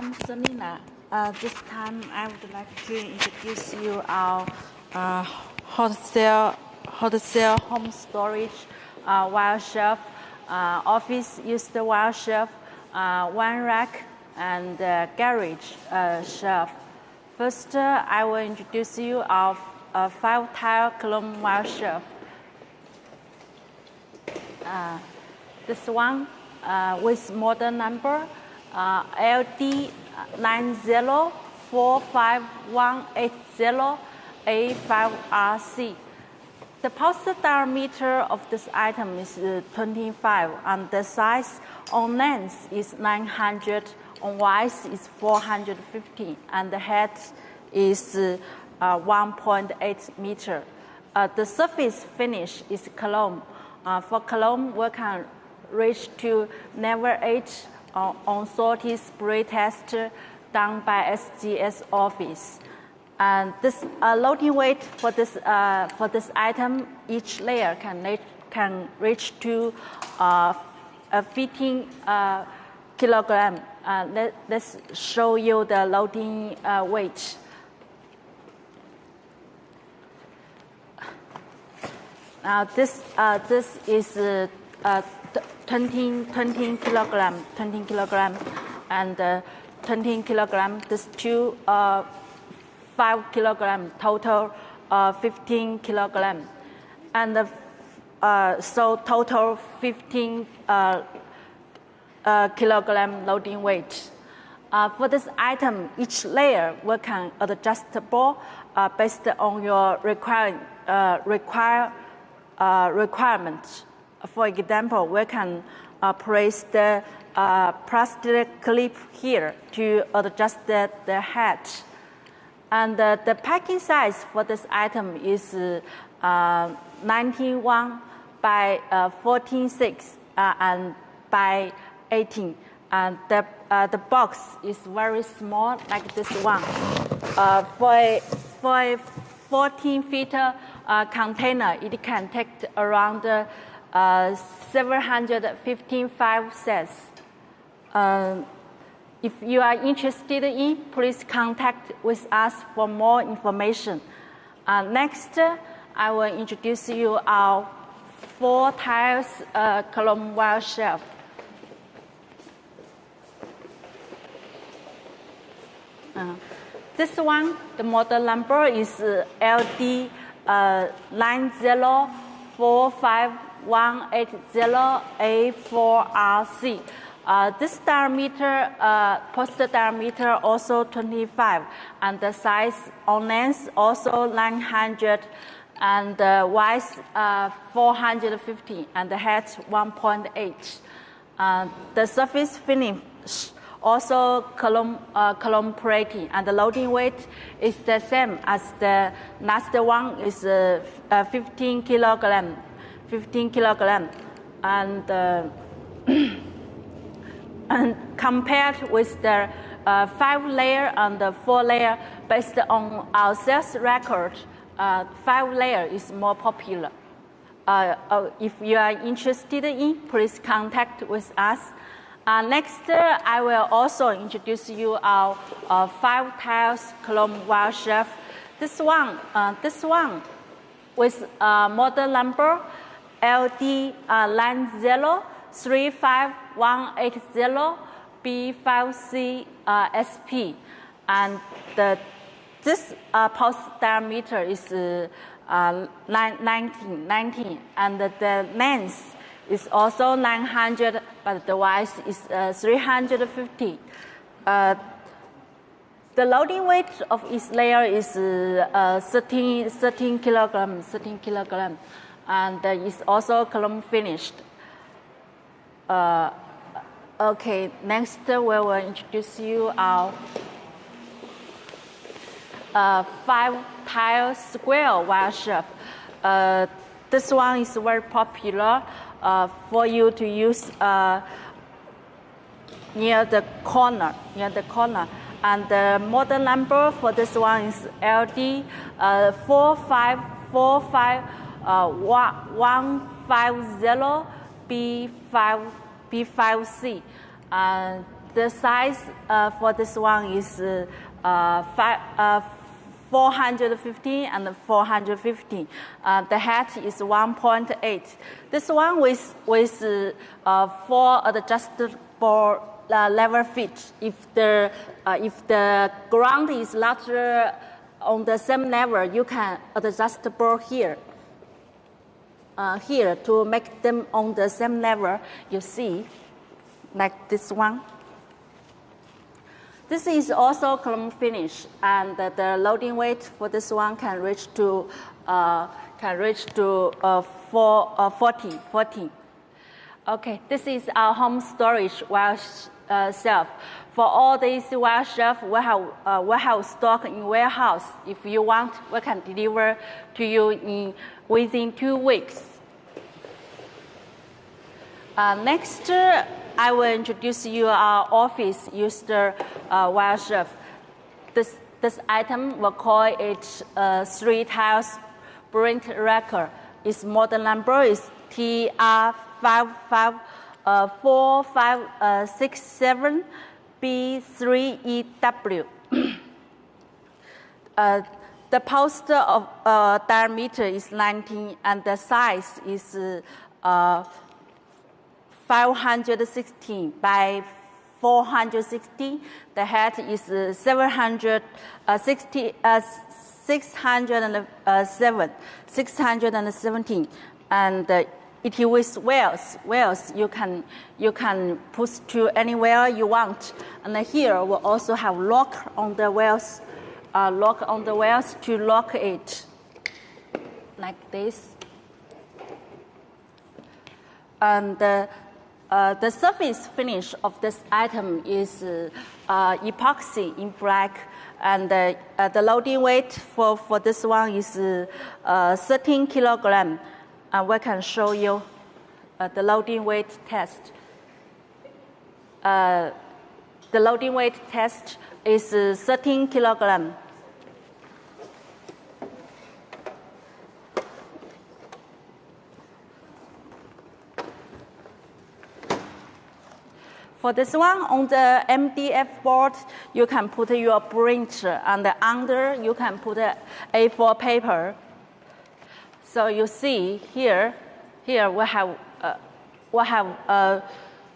I'm Selena. This time I would like to introduce you our wholesale home storage wire shelf, office used wire shelf, one rack, and garage shelf. First, I will introduce you our 5-tile column wire shelf. This one with model number Ltd.mainly A5RC. The poster diameter of this item is 25, and the size on length is 900, on width is 450, and the height is 1.8 meter. The surface finish is chrome. For chrome, we can reach to level 8 on salty spray test done by SGS office. And this loading weight for this item, each layer can reach to 15 kilogram. Let's show you the loading weight. This is 20 kilogram, and 20 kilogram. This two 5 kilogram, total 15 kilogram, and so total 15 kilogram loading weight. For this item, each layer we can adjustable based on your requirement. For example, we can place the plastic clip here to adjust the head. And the packing size for this item is 91 by 14.6 and by 18. And the box is very small, like this one. For a 14-feet container, it can take around 755 sets. If you are interested in, please contact with us for more information. Next, I will introduce you our 4 tiles column wire shelf. This one, the model number is Ltd.mainly A4RC. This diameter, poster diameter also 25, and the size on length also 900, and width 450, and the height 1.8. The surface finish also column plating, and the loading weight is the same as the last one, is 15 kilogram, and and compared with the 5-layer and the 4-layer, based on our sales record, 5-layer is more popular. If you are interested in, please contact with us. Next, I will also introduce you our 5 tiles column wire shelf. This one with model number Ltd.mainly 35180B5C SP, and this post diameter is 19, and the length is also 900, but the width is 350. The loading weight of each layer is 13 kilogram, and it's also column finished. Okay, next we will introduce you our 5-tile square wire shelf. This one is very popular for you to use near the corner. And the model number for this one is LD4545150B5C. the size for this one is 450 and 450. The height is 1.8. This one with 4 adjustable level feet. If the ground is not on the same level, you can adjustable here. Here to make them on the same level. You see, like this one. This is also column finish, and the loading weight for this one can reach to 40. Okay, this is our home storage shelf. For all these wire shelf, we have stock in warehouse. If you want, we can deliver to you within 2 weeks. Next, I will introduce you our office used wire shelf. This item, we call it 3 tiles print record. Its model number is TR54567B3EW. The post of diameter is 19 and the size is 516 by 460. The height is 617, and it with wheels. Wheels you can push to anywhere you want. And here we also have lock on the wheels. Lock on the wheels to lock it, like this. And the surface finish of this item is epoxy in black, and the loading weight for this one is 13 kilograms. And we can show you the loading weight test. The loading weight test is 13 kilograms. For this one, on the MDF board, you can put your printer, and under you can put A4 paper. So you see here we have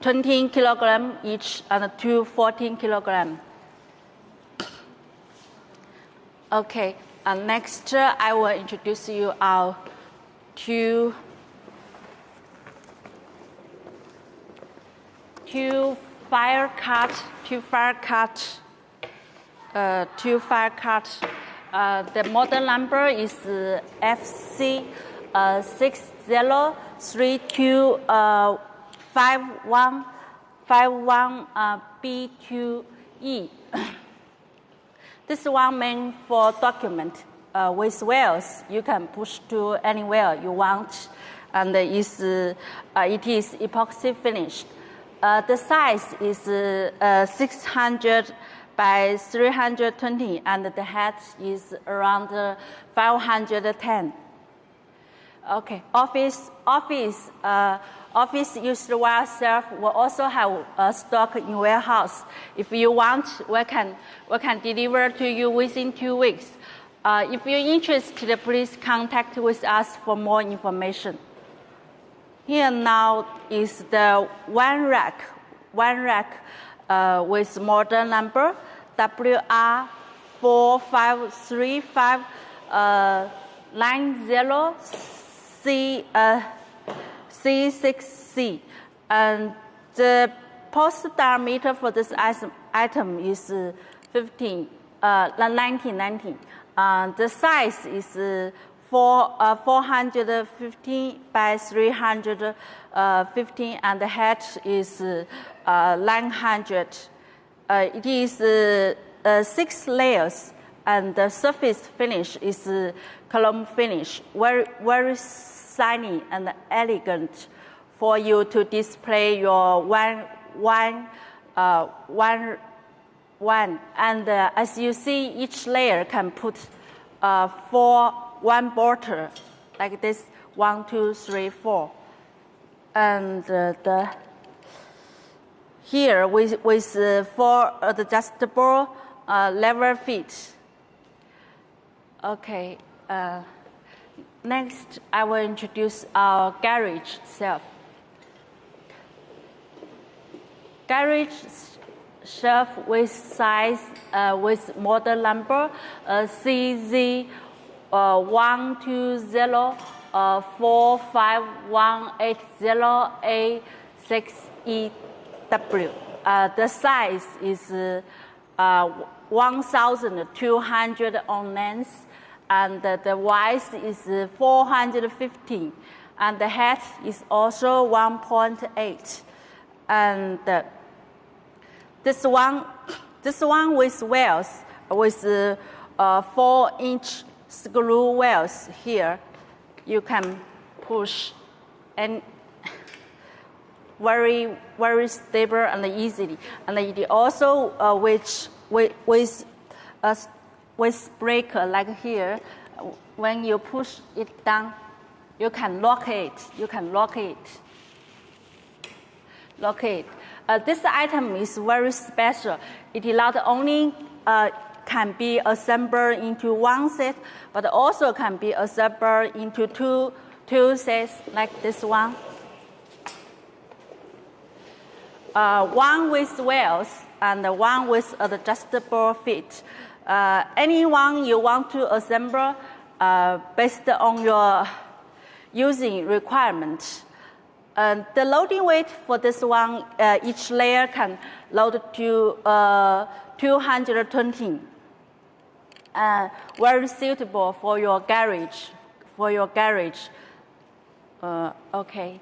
20 kilograms each and 2 14 kilograms. Okay, and next I will introduce you our two fire cut. The model number is FC 60325151B2E. This one meant for document with wheels. You can push to anywhere you want, and it is epoxy finished. The size is 600 by 320, and the height is around 510. Okay, office used wire shelf will also have stock in warehouse. If you want, we can deliver to you within 2 weeks. If you're interested, please contact with us for more information. Here now is the one rack with model number WR45390C6C, and the post diameter for this item is 19. The size is 450 by 350, and the height is 900. It is 6 layers, and the surface finish is column finish, very shiny and elegant for you to display your wine. And as you see, each layer can put 1 bottle, like this, 1, 2, 3, 4. And here with 4 adjustable lever feet. Okay. Next, I will introduce our garage shelf. Garage shelf with size with model number CZ12045180806EW. The size is 1,200 ounces, and the width is 450, and the height is also 1.8. And this one with wheels, with 4-inch screw wheels here. You can push, and very, very stable and easily. And it also with breaker like here. When you push it down, you can lock it. This item is very special. It not only can be assembled into one set, but also can be assembled into two sets like this one. One with wheels and one with adjustable feet. Anyone you want to assemble based on your using requirement. The loading weight for this one, each layer can load to 220. Very suitable for your garage. Okay.